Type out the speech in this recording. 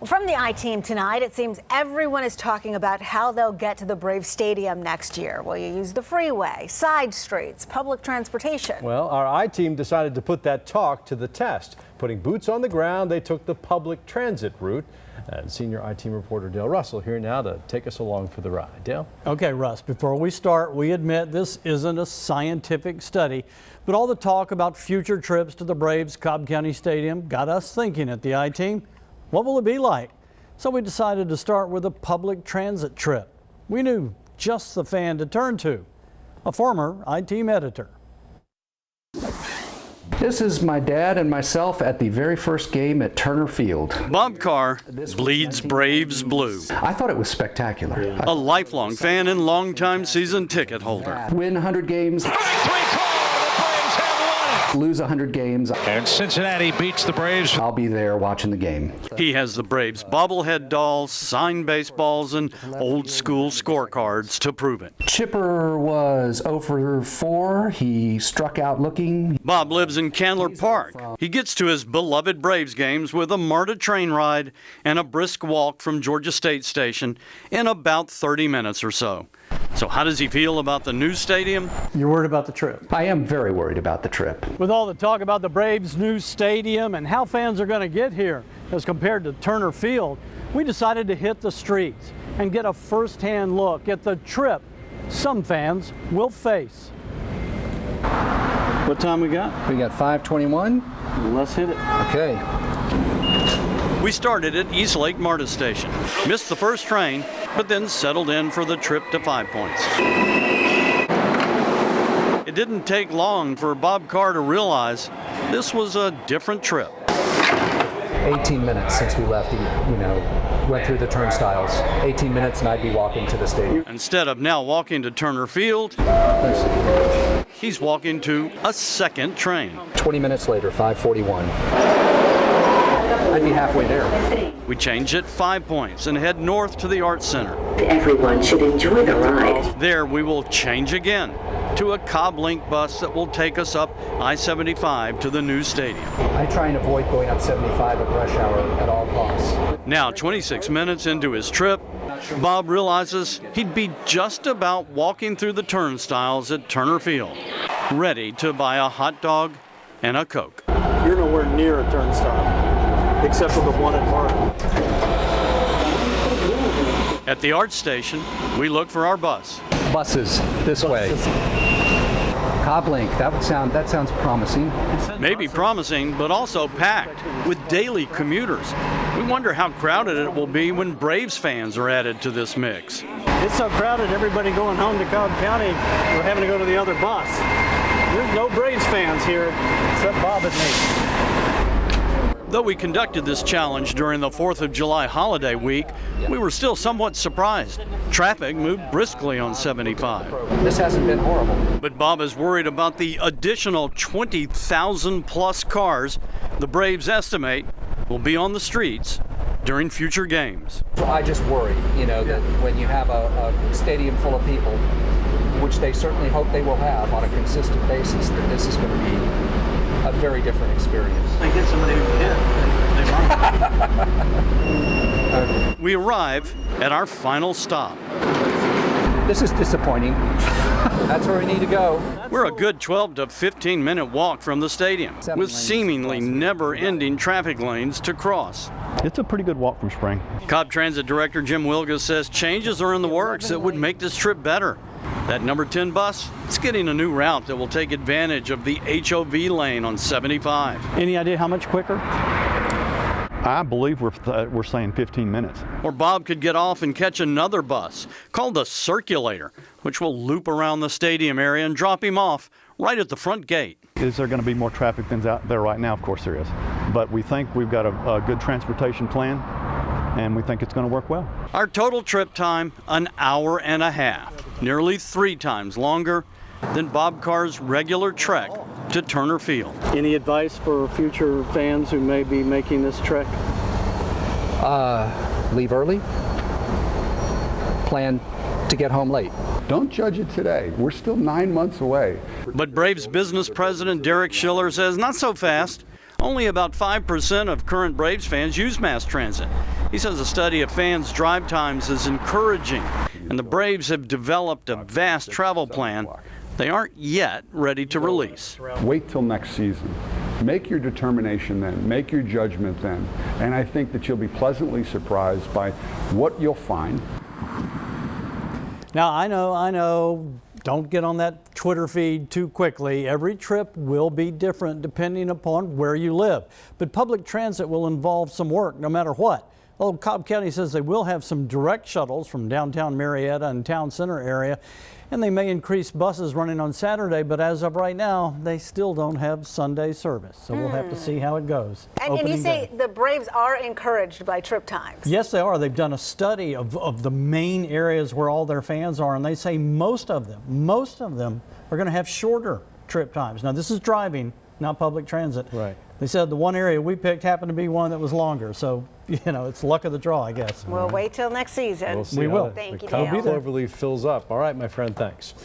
From the I-Team tonight, it seems everyone is talking about how they'll get to the Braves Stadium next year. Will you use the freeway, side streets, public transportation? Well, our I-Team decided to put that talk to the test. Putting boots on the ground, they took the public transit route. And senior I-Team reporter Dale Russell here now to take us along for the ride. Dale? Okay, Russ, before we start, we admit this isn't a scientific study, but all the talk about future trips to the Braves Cobb County Stadium got us thinking at the I-Team. What will it be like? So we decided to start with a public transit trip. We knew just the fan to turn to, a former I-Team editor. This is my dad and myself at the very first game at Turner Field. Bob Carr bleeds Braves blue. I thought it was spectacular. A lifelong fan and longtime season ticket holder. Win 100 games. Lose 100 games. And Cincinnati beats the Braves. I'll be there watching the game. He has the Braves bobblehead dolls, signed baseballs, and old school scorecards to prove it. Chipper was 0 for 4. He struck out looking. Bob lives in Candler Park. He gets to his beloved Braves games with a MARTA train ride and a brisk walk from Georgia State Station in about 30 minutes or so. So how does he feel about the new stadium? You're worried about the trip? I am very worried about the trip. With all the talk about the Braves' new stadium and how fans are going to get here as compared to Turner Field, we decided to hit the streets and get a first-hand look at the trip some fans will face. What time we got? We got 5:21. Let's hit it. Okay. We started at East Lake MARTA station, missed the first train, but then settled in for the trip to 5 Points. It didn't take long for Bob Carr to realize this was a different trip. 18 minutes since we left, went through the turnstiles. 18 minutes and I'd be walking to the stadium. Instead of now walking to Turner Field, he's walking to a second train. 20 minutes later, 5:41. I'd be halfway there. We change at 5 Points and head north to the Arts Center. Everyone should enjoy the ride. There we will change again to a Cobb Link bus that will take us up I-75 to the new stadium. I try and avoid going up 75 at rush hour at all costs. Now 26 minutes into his trip, Bob realizes he'd be just about walking through the turnstiles at Turner Field, ready to buy a hot dog and a Coke. You're nowhere near a turnstile, except for the one at MARTA. At the Arts Station, we look for our bus. Buses this way. Cobb Link, that sounds promising. Maybe promising, but also packed with daily commuters. We wonder how crowded it will be when Braves fans are added to this mix. It's so crowded, everybody going home to Cobb County, we're having to go to the other bus. There's no Braves fans here except Bob and me. Though we conducted this challenge during the 4th of July holiday week, we were still somewhat surprised. Traffic moved briskly on 75. This hasn't been horrible. But Bob is worried about the additional 20,000 plus cars the Braves estimate will be on the streets during future games. So I just worry, that when you have a stadium full of people, which they certainly hope they will have on a consistent basis, that this is going to be a very different experience. They get somebody who hit. We arrive at our final stop. This is disappointing. That's where we need to go. We're a good 12 to 15 minute walk from the stadium, with seemingly never-ending traffic lanes to cross. It's a pretty good walk from Spring. Cobb Transit Director Jim Wilga says changes are in the works that would make this trip better. That number 10 bus, it's getting a new route that will take advantage of the HOV lane on 75. Any idea how much quicker? I believe we're saying 15 minutes. Or Bob could get off and catch another bus called the Circulator, which will loop around the stadium area and drop him off right at the front gate. Is there going to be more traffic than out there right now? Of course there is. But we think we've got a good transportation plan, and we think it's going to work well. Our total trip time, an hour and a half, nearly 3 times longer than Bob Carr's regular trek to Turner Field. Any advice for future fans who may be making this trek? Leave early. Plan to get home late. Don't judge it today. We're still 9 months away. But Braves business president Derek Schiller says not so fast. Only about 5% of current Braves fans use mass transit. He says a study of fans' drive times is encouraging, and the Braves have developed a vast travel plan they aren't yet ready to release. Wait till next season. Make your determination then. Make your judgment then. And I think that you'll be pleasantly surprised by what you'll find. Now, I know, don't get on that Twitter feed too quickly. Every trip will be different depending upon where you live. But public transit will involve some work no matter what. Although Cobb County says they will have some direct shuttles from downtown Marietta and town center area, and they may increase buses running on Saturday, but as of right now, they still don't have Sunday service. So we'll have to see how it goes. And you say the Braves are encouraged by trip times. Yes, they are. They've done a study of the main areas where all their fans are, and they say most of them are going to have shorter trip times. Now, this is driving, not public transit. Right. They said the one area we picked happened to be one that was longer. So, it's luck of the draw, I guess. We'll wait till next season. We'll see we how will. Thank you, the Dale. Cloverleaf fills up. All right, my friend, thanks.